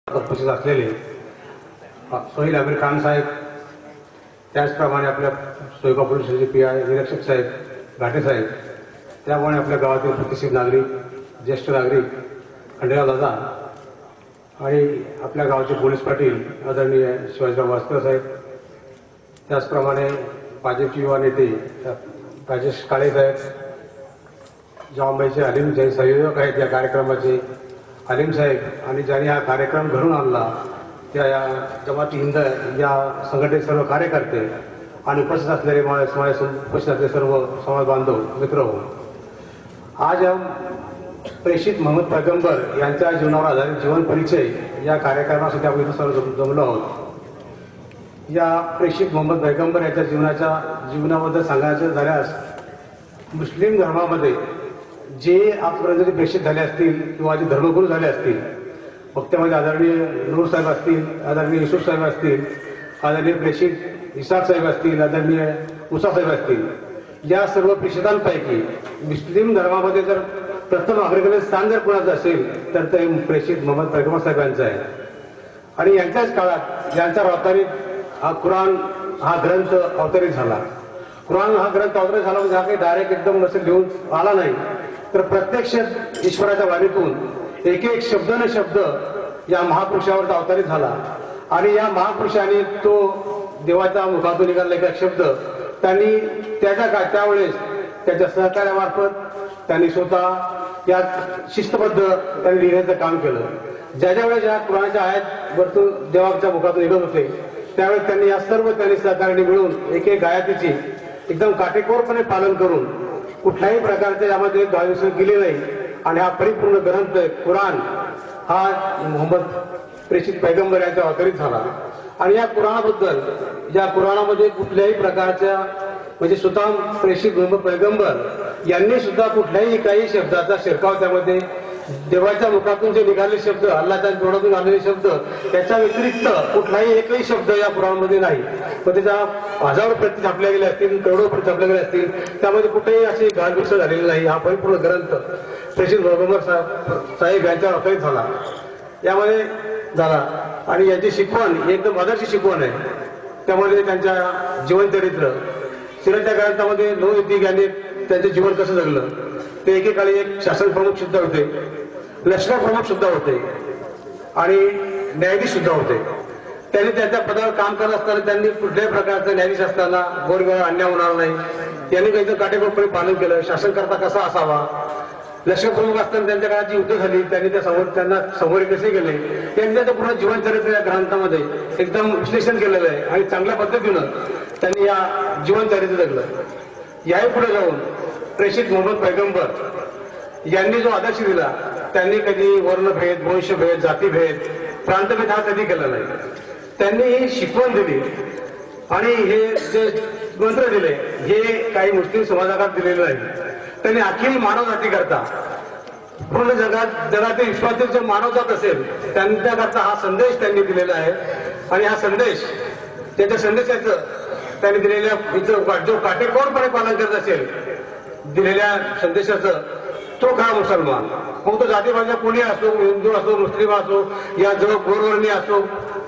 उपस्थित असलेले सोहेल आमिर खान साहेब, त्याचप्रमाणे आपल्या सोयगाव पोलीस स्टेशनचे PI निरीक्षक साहेब घाटे साहेब, त्यामुळे आपल्या गावातील प्रतिष्ठित नागरिक, ज्येष्ठ नागरिक खंडेराव दादा आणि आपल्या गावाचे पोलीस पाटील आदरणीय शिवाजीराव वास्कर साहेब, त्याचप्रमाणे भाजपचे युवा नेते राजेश काळे साहेब, जांभईचे अलीम जे संयोजक आहेत या कार्यक्रमाचे अलीम साहेब, आणि ज्यांनी हा कार्यक्रम घडून आणला त्या जमाती हिंद या संघटनेचे सर्व कार्यकर्ते आणि उपस्थित असलेले उपस्थित असलेले सर्व समाज बांधव मित्र हो, आज हम प्रेषित मोहम्मद पैगंबर यांच्या जीवनावर आधारित जीवन परिचय या कार्यक्रमासाठी आपण सर्व जमलो आहोत। या प्रेषित मोहम्मद पैगंबर यांच्या जीवनाबद्दल सांगायचं झाल्यास, मुस्लिम धर्मामध्ये जे आजपर्यंत प्रेषित झाले असतील किंवा जे धर्मगुरू झाले असतील, मग त्यामध्ये आदरणीय नूर साहेब असतील, आदरणीय युसुफ साहेब असतील, आदरणीय प्रेषित इसाक साहेब असतील, आदरणीय मुसा साहेब असतील, या सर्व प्रेषितांपैकी मुस्लिम धर्मामध्ये जर प्रथम अग्रगण्य स्थान जर कोणाचं असेल तर ते प्रेषित मोहम्मद पैगंबर साहेब यांचं आहे। आणि यांच्याच काळात यांचा अवतरित हा कुराण हा ग्रंथ अवतरित झाला। कुराण हा ग्रंथ अवतरित झाला म्हणजे हा काही डायरेक्ट एकदम असं लिहून आला नाही, तर प्रत्यक्ष ईश्वराच्या वाणीतून एक एक शब्द न शब्द या महापुरुषावर अवतरित झाला। आणि या महापुरुषाने तो देवाच्या मुखातून निघालेला एक शब्द त्यांनी त्यावेळेस त्याच्या सहकार्यामार्फत त्यांनी स्वतः या शिस्तबद्ध त्यांनी लिहिण्याचं काम केलं। ज्या वेळेस या कुराणाच्या आयात वरतून देवाच्या मुखातून निघत होते त्यावेळेस त्यांनी या सर्व सहकार्याने मिळून एक एक आयातीची एकदम काटेकोरपणे पालन करून कुठल्याही प्रकारचे यामध्ये गाळीसर केली नाही। आणि हा परिपूर्ण ग्रंथ कुराण हा मोहम्मद प्रेषित पैगंबर यांचा अवतरित झाला। आणि या कुराणाबद्दल, या कुराणामध्ये कुठल्याही प्रकारच्या म्हणजे स्वतः प्रेषित मोहम्मद पैगंबर यांनी सुद्धा कुठल्याही काही शब्दाचा शिरकाव त्यामध्ये देवाच्या मुखातून जे निघालेले शब्द, अल्लाच्या तोंडातून आलेले शब्द, त्याच्या व्यतिरिक्त कुठलाही एकही शब्द या कुराणामध्ये नाही। पण त्याच्या हजारो प्रती छापल्या गेल्या असतील, करोडो प्रती छापल्या गेल्या असतील, त्यामध्ये कुठेही अशी घालमिसळ झालेली नाही। हा परिपूर्ण ग्रंथ प्रेषित पैगंबर साहेब यांच्या अवतरित झाला, यामध्ये झाला। आणि याची शिकवण ही एकदम आदर्श शिकवण आहे। त्यामध्ये त्यांच्या जीवनचरित्र, सिराच्या ग्रंथामध्ये 9 युद्धिकांनी त्यांचे जीवन कसं जगलं, ते एकेकाळी एक शासन प्रमुख सुद्धा होते, लष्कर प्रमुख सुद्धा होते आणि न्यायाधीश सुद्धा होते। त्यांनी त्यांच्या पदावर काम करत असताना त्यांनी कुठल्याही प्रकारचं न्यायाधीश असताना गोरगरीब अन्याय होणार नाही, त्यांनी काही काटेकोरपणे पालन केलं। शासनकर्ता कसा असावा, लष्कर प्रमुख असताना त्यांच्या काळात जी युद्ध झाली त्यांनी त्यांना समोर कसे गेले, त्यांनी त्याचं पूर्ण जीवनचरित्र या ग्रंथामध्ये एकदम विश्लेषण केलेलं आहे। आणि चांगल्या पद्धतीनं त्यांनी या जीवनचरित्र जगलं। याही पुढे जाऊन प्रेषित मोहम्मद पैगंबर यांनी जो आदर्श दिला, त्यांनी कधी वर्णभेद, वंशभेद, जातीभेद, प्रांतभेद हा कधी केला नाही। त्यांनी ही शिकवण दिली आणि हे जे मंत्र दिले हे काही मुस्लिम समाजात दिलेले नाही। त्यांनी अखिल मानवजातीकरता पूर्ण जगातील विश्वातील जो मानवजात असेल त्यांच्याकरता हा संदेश त्यांनी दिलेला आहे। आणि हा संदेश, त्याच्या संदेशाचं त्यांनी दिलेल्या जो काटेकोरपणे पालन करत असेल दिलेल्या संदेशाचं, तो खरा मुसलमान। मग तो जातीभाषा कोणी असो, हिंदू असो, मुस्लिम असो, या जो गोरवर्णीय असो,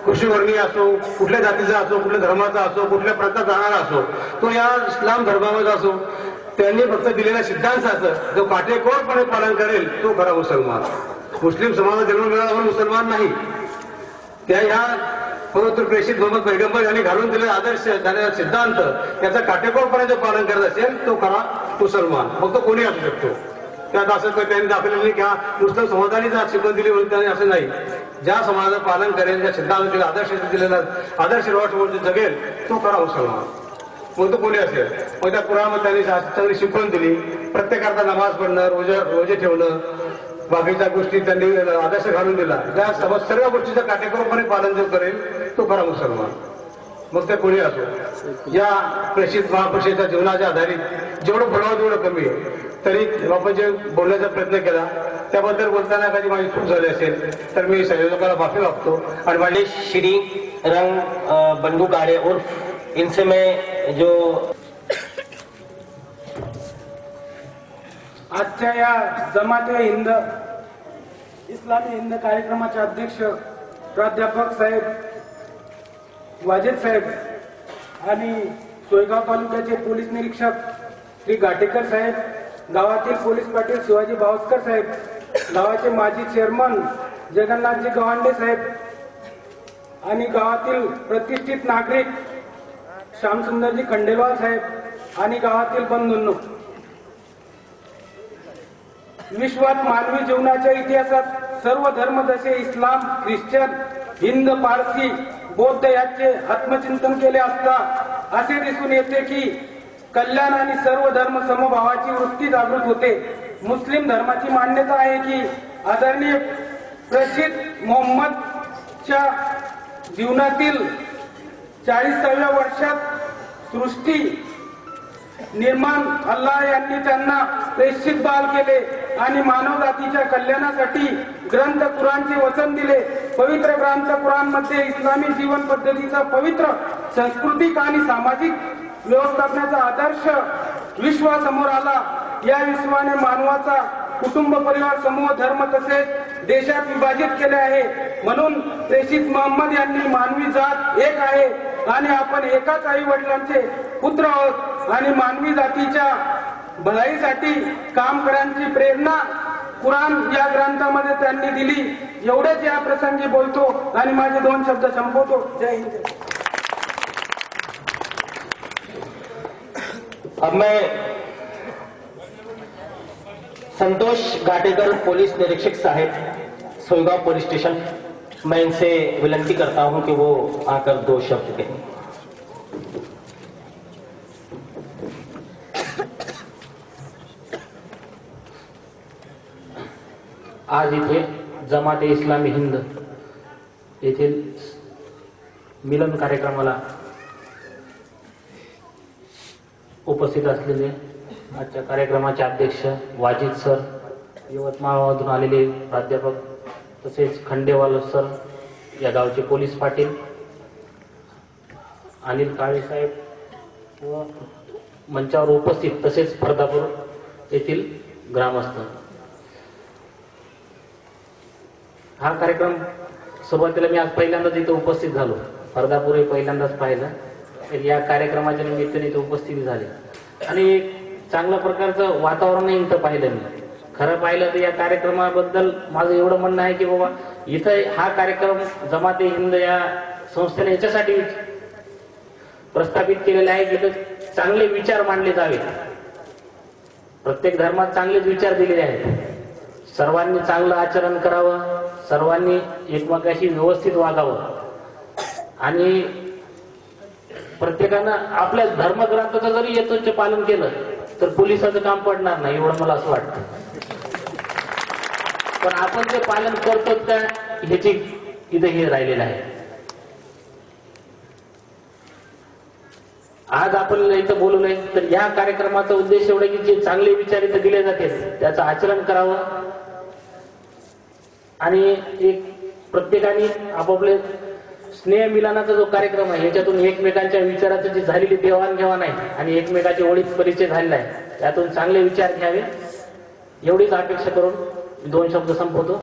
कृषीवर्णीय असो, कुठल्या जातीचा असो, कुठल्या धर्माचा असो, कुठल्या प्रांतात राहणारा असो, तो या इस्लाम धर्मामध्ये असो, त्यांनी फक्त दिलेल्या सिद्धांताचं जो काटेकोरपणे पालन करेल तो खरा मुसलमान। मुस्लिम समाजात जन्म मिळाला म्हणून मुसलमान नाही, त्या ह्या पवित्र प्रेषित मोहम्मद पैगंबर यांनी घालून दिलेला आदर्श, झालेला सिद्धांत, याचा काटेकोरपणे जो पालन करत असेल तो खरा मुसलमान। मग तो कोणी असू शकतो। त्यात असं त्यांनी दाखवलेलं नाही की हा मुस्लिम समाजाने शिकवण दिली म्हणून त्यांनी असं नाही। ज्या समाजाचं पालन करेल, ज्या सिद्धांत आदर्श दिलेला आदर्श जगेल तो खरा मुसलमान, मग तो कोणी असेल। मग त्या कुराणामध्ये त्यांनी चांगली शिकवण दिली। प्रत्येकाचा नमाज पडणं, रोजे ठेवणं, बाकीच्या गोष्टी त्यांनी आदर्श घालून दिला। त्या सर्व गोष्टीचं काटेकोरपणे पालन जो करेल तो खरा मुसलमान, मग ते कोणी असो। या प्रेषित महापुरुषाच्या जीवनाच्या आधारित जेवढं बोलावं तेवढं कमी आहे, तरी आपण जे बोलण्याचा प्रयत्न केला त्याबद्दल बोलताना कधी माझी चूक झाली असेल तर मी संयोजकाला माफी मागतो। आणि माझे श्री रंग बंडू काड़े उर्फ इनसे मैं जो आजच्या या जमाते हिंद इस्लामी हिंद कार्यक्रमाचे अध्यक्ष प्राध्यापक साहेब वाजेद साहेब आणि सोयगाव तालुक्याचे पोलीस निरीक्षक श्री घाटेकर साहेब, गावातील पोलीस पाटील शिवाजी भावस्कर साहेब, गावाचे माजी चेअरमन जगन्नाथजी गवांडे साहेब आणि गावातील प्रतिष्ठित नागरिक श्यामसुंदरजी खंडेलवाल साहेब आणि गावातील बंधूंनो, विश्वात मानवी जीवनाच्या इतिहासात सर्व धर्म जसे इस्लाम, ख्रिश्चन, हिंद, पारसी, बौद्ध याचे आत्मचिंतन केले असता असे दिसून येते की कल्याण आणि सर्व धर्म समभावाची वृत्ती जागृत होते. मुस्लिम धर्माची मान्यता आहे की आदरणीय प्रसिद्ध मोहम्मदच्या जीवनातील 40व्या वर्षात सृष्टी निर्माण अल्लाह यांनी त्यांना प्रेषित बाल केले आणि मानव जातीच्या कल्याणासाठी ग्रंथ कुराणचे वचन दिले. पवित्र ग्रंथ कुराण मध्ये इस्लामी जीवन पद्धतीचा पवित्र सांस्कृतिक आणि सामाजिक व्यवस्थापनाचा आदर्श विश्वासमोर आला. या विश्वाने मानवाचा कुटुंब, परिवार, समूह, धर्म तसेच देशात विभाजित केले आहे. म्हणून प्रेषित मोहम्मद यांनी मानवी जात एक आहे आणि आपण एकाच आई वडिलांचे पुत्र आहोत आणि मानवी जातीच्या भलाईसाठी काम करण्याची प्रेरणा कुराण या ग्रंथामध्ये त्यांनी दिली. एवढेच या प्रसंगी बोलतो आणि माझे 2 शब्द संपवतो. जय हिंद. अब मैं संतोष घाटेकर पुलिस निरीक्षक साहेब सोयगांव पुलिस स्टेशन, मैं इनसे विनती करता हूं कि वो आकर 2 शब्द कहें. आज इथे जमाते इस्लामी हिंद येथील मिलन कार्यक्रमाला उपस्थित असलेले आजच्या कार्यक्रमाचे अध्यक्ष वाजिद सर, यवतमाळमधून आलेले प्राध्यापक तसेच खंडेवाल सर, या गावचे पोलीस पाटील अनिल काळे साहेब व मंचावर उपस्थित तसेच फरदापूर येथील ग्रामस्थ. हा कार्यक्रम सुरुवातीला मी आज पहिल्यांदाच इथे उपस्थित झालो. फरदापूर हे पहिल्यांदाच पाहिलं. तर या कार्यक्रमाच्या निमित्ताने इथे उपस्थिती झाली आणि एक चांगल्या प्रकारचं वातावरण इथं पाहिलं मी. खरं पाहिलं तर या कार्यक्रमाबद्दल माझं एवढं म्हणणं आहे की बाबा इथं हा कार्यक्रम जमाते हिंद या संस्थेने याच्यासाठी प्रस्थापित केलेला आहे की इथं चांगले विचार मांडले जावेत. प्रत्येक धर्मात चांगलेच विचार दिलेले आहेत. सर्वांनी चांगलं आचरण करावं, सर्वांनी एकमेकाशी व्यवस्थित वागावं आणि प्रत्येकानं आपल्या धर्मग्रंथाचं जरी यथोचित पालन केलं तर पोलिसाचं काम पडणार नाही, एवढं मला असं वाटतं. पण आपण ते पालन करतो का ह्याची इथं हे राहिलेलं आहे. आज आपण इथं बोलवलंय तर या कार्यक्रमाचा उद्देश एवढा की जे चांगले विचार इथं दिले जातील त्याचं आचरण करावं आणि एक प्रत्येकाने आपापले स्नेह मिलनाचा जो कार्यक्रम आहे याच्यातून एकमेकांच्या विचाराची जी झालेली देवाणघेवाण आहे आणि एकमेकाचे ओळख परिचय झालेला आहे त्यातून चांगले विचार घ्यावे एवढीच अपेक्षा करून 2 शब्द संपवतो.